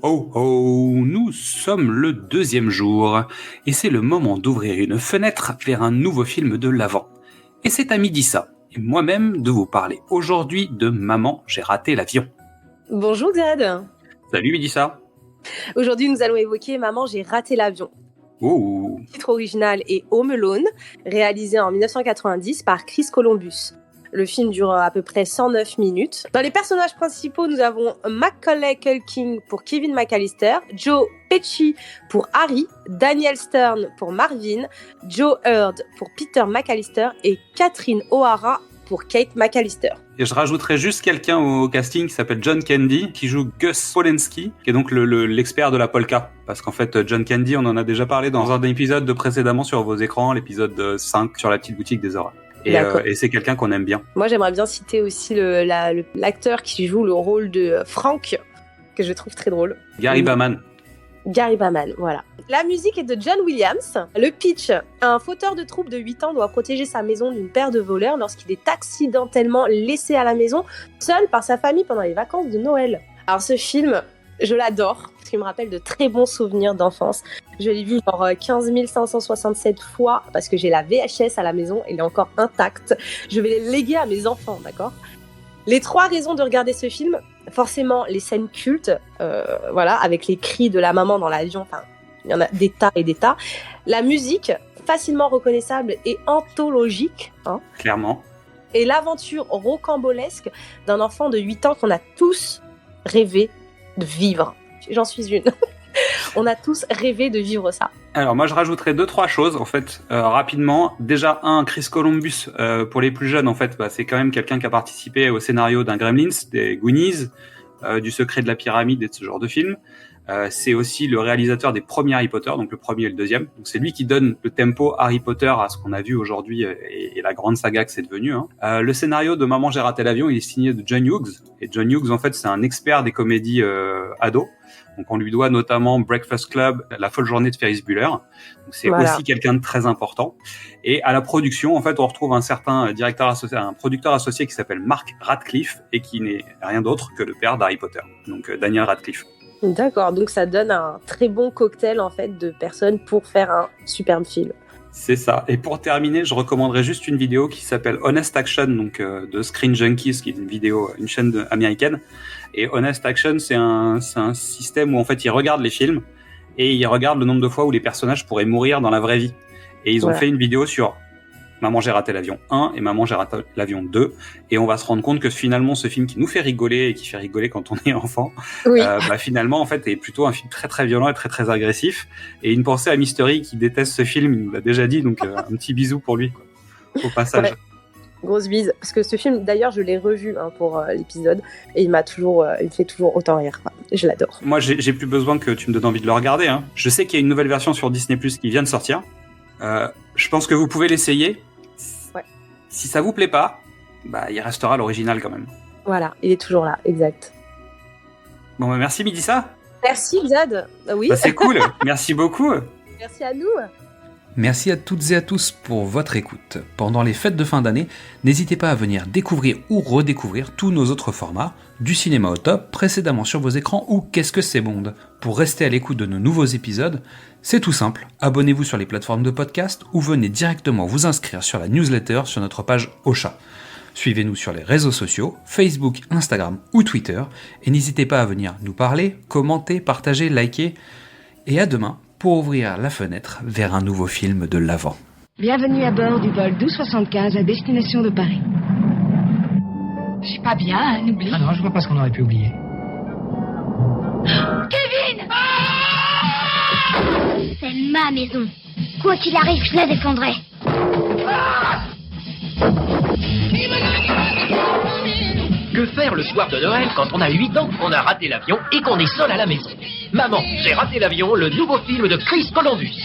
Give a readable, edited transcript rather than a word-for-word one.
Ho ho, nous sommes le 2e jour, et c'est le moment d'ouvrir une fenêtre vers un nouveau film de l'Avent. Et c'est à Midissa, et moi-même de vous parler aujourd'hui de Maman, j'ai raté l'avion. Bonjour Xad. Salut Midissa. Aujourd'hui nous allons évoquer Maman, j'ai raté l'avion. Ouh. Le titre original est Home Alone, réalisé en 1990 par Chris Columbus. Le film dure à peu près 109 minutes. Dans les personnages principaux, nous avons Macaulay Culkin pour Kevin McAllister, Joe Pesci pour Harry, Daniel Stern pour Marvin, Joe Hurd pour Peter McAllister et Catherine O'Hara pour Kate McAllister. Et je rajouterais juste quelqu'un au casting qui s'appelle John Candy, qui joue Gus Polenski, qui est donc l'expert de la polka. Parce qu'en fait, John Candy, on en a déjà parlé dans un épisode de précédemment sur vos écrans, l'épisode 5 sur la petite boutique des horreurs. Et c'est quelqu'un qu'on aime bien. Moi, j'aimerais bien citer aussi l'acteur qui joue le rôle de Frank, que je trouve très drôle. Gary Bauman. Gary Bauman, voilà. La musique est de John Williams. Le pitch, un fauteur de troupe de 8 ans doit protéger sa maison d'une paire de voleurs lorsqu'il est accidentellement laissé à la maison, seul par sa famille pendant les vacances de Noël. Alors ce film, je l'adore, parce qu'il me rappelle de très bons souvenirs d'enfance. Je l'ai vu genre 15 567 fois, parce que j'ai la VHS à la maison, elle est encore intacte. Je vais les léguer à mes enfants, d'accord ? Les 3 raisons de regarder ce film, forcément les scènes cultes, voilà, avec les cris de la maman dans l'avion, enfin, il y en a des tas et des tas. La musique, facilement reconnaissable et anthologique. Hein. Clairement. Et l'aventure rocambolesque d'un enfant de 8 ans qu'on a tous rêvé de vivre. J'en suis une. On a tous rêvé de vivre ça. Alors moi je rajouterais 2-3 choses en fait rapidement. Déjà Chris Columbus pour les plus jeunes en fait, c'est quand même quelqu'un qui a participé au scénario d'un Gremlins, des Goonies, du Secret de la Pyramide et de ce genre de film. C'est aussi le réalisateur des premiers Harry Potter, donc le premier et le deuxième. Donc c'est lui qui donne le tempo Harry Potter à ce qu'on a vu aujourd'hui et la grande saga que c'est devenu. Hein. Le scénario de Maman j'ai raté l'avion, il est signé de John Hughes. Et John Hughes en fait c'est un expert des comédies ados. Donc on lui doit notamment Breakfast Club, La folle journée de Ferris Bueller. Donc c'est aussi quelqu'un de très important. Et à la production, en fait, on retrouve un certain un producteur associé qui s'appelle Mark Radcliffe et qui n'est rien d'autre que le père d'Harry Potter. Donc Daniel Radcliffe. D'accord, donc ça donne un très bon cocktail en fait de personnes pour faire un superbe film. C'est ça. Et pour terminer, je recommanderais juste une vidéo qui s'appelle Honest Action, donc de Screen Junkies, qui est une chaîne américaine. Et Honest Action, c'est un système où en fait ils regardent les films et ils regardent le nombre de fois où les personnages pourraient mourir dans la vraie vie. Et ils ont fait une vidéo sur Maman j'ai raté l'avion 1 et Maman j'ai raté l'avion 2. Et on va se rendre compte que finalement ce film qui nous fait rigoler et qui fait rigoler quand on est enfant, finalement en fait est plutôt un film très très violent et très très agressif. Et une pensée à Mystery qui déteste ce film, il nous l'a déjà dit, donc un petit bisou pour lui quoi, au passage. Ouais. Grosse bise, parce que ce film d'ailleurs je l'ai revu pour l'épisode et il me fait toujours autant rire. Enfin, je l'adore. Moi j'ai plus besoin que tu me donnes envie de le regarder. Hein. Je sais qu'il y a une nouvelle version sur Disney+ qui vient de sortir. Je pense que vous pouvez l'essayer. Ouais. Si ça vous plaît pas, il restera l'original quand même. Voilà, il est toujours là, exact. Bon, merci Midissa. Merci Xad. Oui. C'est cool, merci beaucoup. Merci à nous. Merci à toutes et à tous pour votre écoute. Pendant les fêtes de fin d'année, n'hésitez pas à venir découvrir ou redécouvrir tous nos autres formats, du cinéma au top, précédemment sur vos écrans ou Qu'est-ce que c'est Bond. Pour rester à l'écoute de nos nouveaux épisodes, c'est tout simple, abonnez-vous sur les plateformes de podcast ou venez directement vous inscrire sur la newsletter sur notre page Ocha. Suivez-nous sur les réseaux sociaux, Facebook, Instagram ou Twitter, et n'hésitez pas à venir nous parler, commenter, partager, liker, et à demain pour ouvrir la fenêtre vers un nouveau film de l'Avent. Bienvenue à bord du vol 1275 à destination de Paris. C'est pas bien, un oubli. Ah non, je vois pas ce qu'on aurait pu oublier. Kevin! C'est ma maison. Quoi qu'il arrive, je la défendrai. Que faire le soir de Noël quand on a 8 ans, qu'on a raté l'avion et qu'on est seul à la maison? Maman, j'ai raté l'avion, le nouveau film de Chris Columbus.